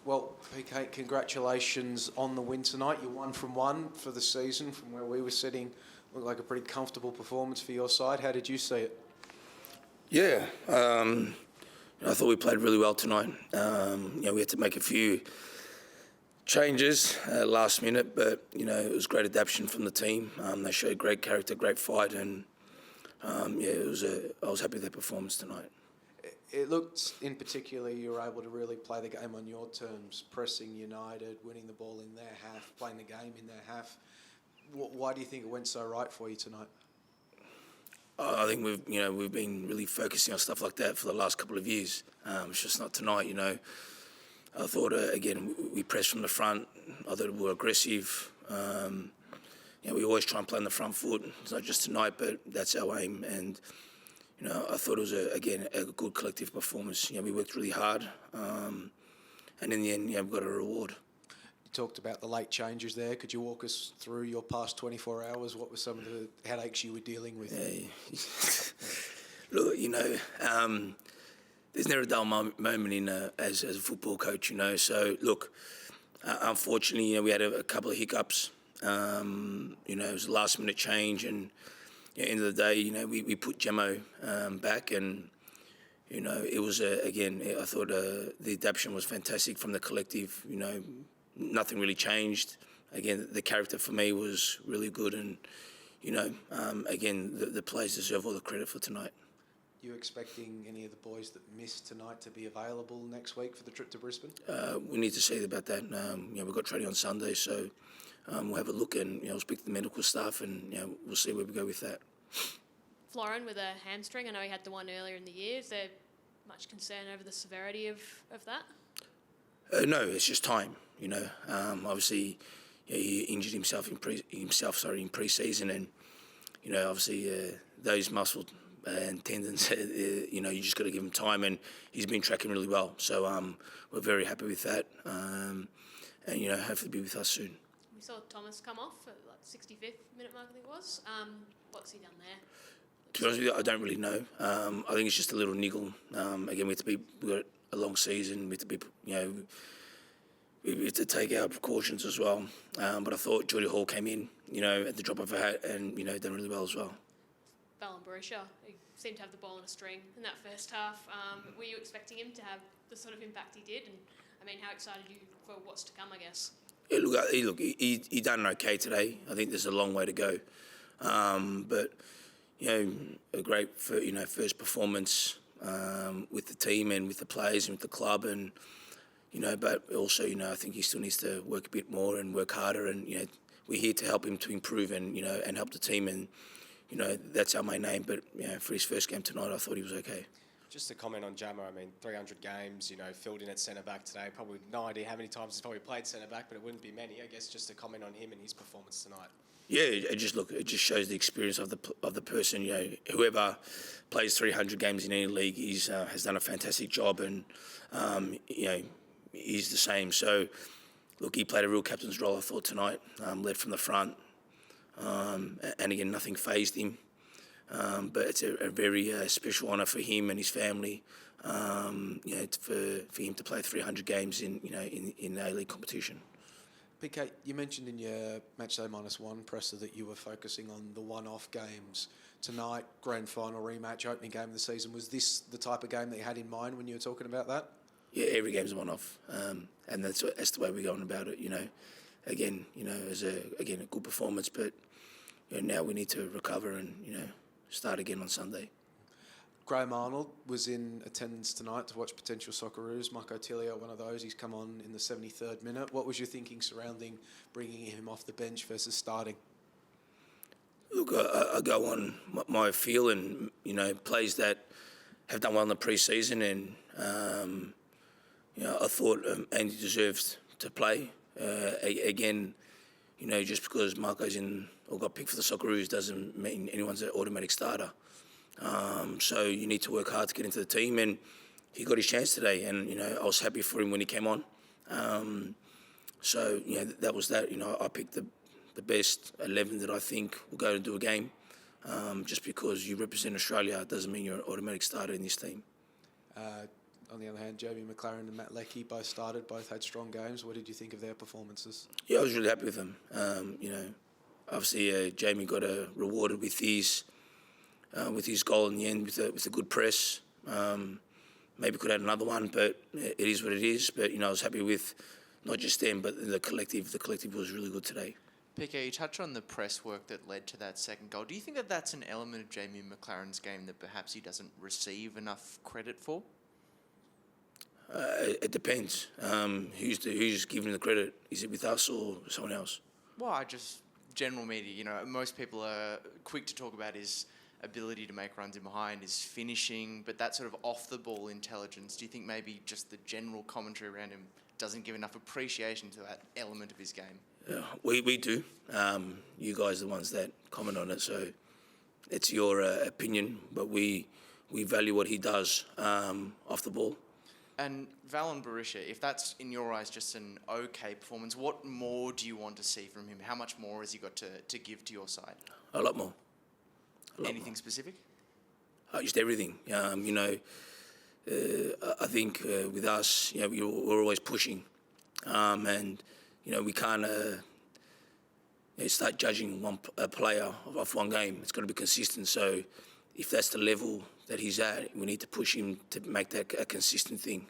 Well, PK, congratulations on the win tonight. You're 1 from 1 for the season from where we were sitting. Looked like a pretty comfortable performance for your side. How did you see it? Yeah, I thought we played really well tonight. We had to make a few changes last minute, but it was great adaptation from the team. They showed great character, great fight, and I was happy with their performance tonight. It looked, in particular, you were able to really play the game on your terms, pressing United, winning the ball in their half, playing the game in their half. Why do you think it went so right for you tonight? I think we've been really focusing on stuff like that for the last couple of years. It's just not tonight. I thought again we pressed from the front. I thought we were aggressive. We always try and play on the front foot. It's not just tonight, but that's our aim. And I thought it was a good collective performance. We worked really hard, and in the end, we got a reward. You talked about the late changes there. Could you walk us through your past 24 hours? What were some of the headaches you were dealing with? Yeah. Look, there's never a dull moment as a football coach. So look, unfortunately, we had a couple of hiccups. It was a last-minute change, and at the end of the day, we put Gemmo back, and it was again. I thought the adaptation was fantastic from the collective. Nothing really changed. Again, the character for me was really good, and again, the players deserve all the credit for tonight. You expecting any of the boys that missed tonight to be available next week for the trip to Brisbane? We need to see about that. We've got training on Sunday, so we'll have a look and we'll speak to the medical staff, and we'll see where we go with that. Florin with a hamstring. I know he had the one earlier in the year. Is there much concern over the severity of that? No, it's just time. Obviously, he injured himself in pre-season, and obviously those muscle and tendons, you just got to give him time, and he's been tracking really well. So we're very happy with that, and hopefully be with us soon. We saw Thomas come off at 65th minute mark, I think it was. What's he done there? To be honest with you, I don't really know. I think it's just a little niggle. Again, we've got a long season. We have to take our precautions as well. But I thought Geordie Hall came in, at the drop of a hat, and done really well as well. Fallon Barisha, he seemed to have the ball in a string in that first half. Were you expecting him to have the sort of impact he did? And how excited are you for what's to come, I guess? Yeah, look, he done okay today. I think there's a long way to go, but a great first performance with the team and with the players and with the club, and but also I think he still needs to work a bit more and work harder, and we're here to help him to improve and and help the team, and that's our main aim. But for his first game tonight, I thought he was okay. Just to comment on Jammer, 300 games, filled in at centre-back today. Probably no idea how many times he's probably played centre-back, but it wouldn't be many. I guess just to comment on him and his performance tonight. Yeah, it just shows the experience of the person. Whoever plays 300 games in any league, has done a fantastic job, and he's the same. So, look, he played a real captain's role, I thought, tonight. Led from the front, and again, nothing fazed him. But it's a very special honour for him and his family, for him to play 300 games in A-League competition. PK, you mentioned in your Matchday -1 presser that you were focusing on the one-off games. Tonight, grand final rematch, opening game of the season. Was this the type of game that you had in mind when you were talking about that? Yeah, every game's a one-off, and that's the way we're going about it. Again, as a good performance, but now we need to recover and start again on Sunday. Graham Arnold was in attendance tonight to watch potential Socceroos. Marco Tilio, one of those. He's come on in the 73rd minute. What was your thinking surrounding bringing him off the bench versus starting? Look, I go on my feel, and players that have done well in the pre-season, and I thought Andy deserved to play. Again, just because Marco's in or got picked for the Socceroos doesn't mean anyone's an automatic starter. So you need to work hard to get into the team, and he got his chance today, and I was happy for him when he came on. So that was that. I picked the best 11 that I think will go and do a game. Just because you represent Australia doesn't mean you're an automatic starter in this team. on the other hand, Jamie McLaren and Matt Leckie both started, both had strong games. What did you think of their performances? Yeah, I was really happy with them. Obviously Jamie got rewarded with his goal in the end with a good press. Maybe could have had another one, but it is what it is. But I was happy with not just them, but the collective. The collective was really good today. PK, you touched on the press work that led to that second goal. Do you think that that's an element of Jamie McLaren's game that perhaps he doesn't receive enough credit for? It depends. Who's giving the credit? Is it with us or someone else? Well, general media, most people are quick to talk about his ability to make runs in behind, his finishing, but that sort of off-the-ball intelligence, do you think maybe just the general commentary around him doesn't give enough appreciation to that element of his game? Yeah, we do. You guys are the ones that comment on it, so it's your opinion, but we value what he does off the ball. And Valon Berisha, if that's in your eyes just an okay performance, what more do you want to see from him? How much more has he got to give to your side? A lot more. Anything specific? Just everything. I think with us, we're always pushing, and we can't start judging a player off one game. It's got to be consistent. So if that's the level that he's at, we need to push him to make that a consistent thing.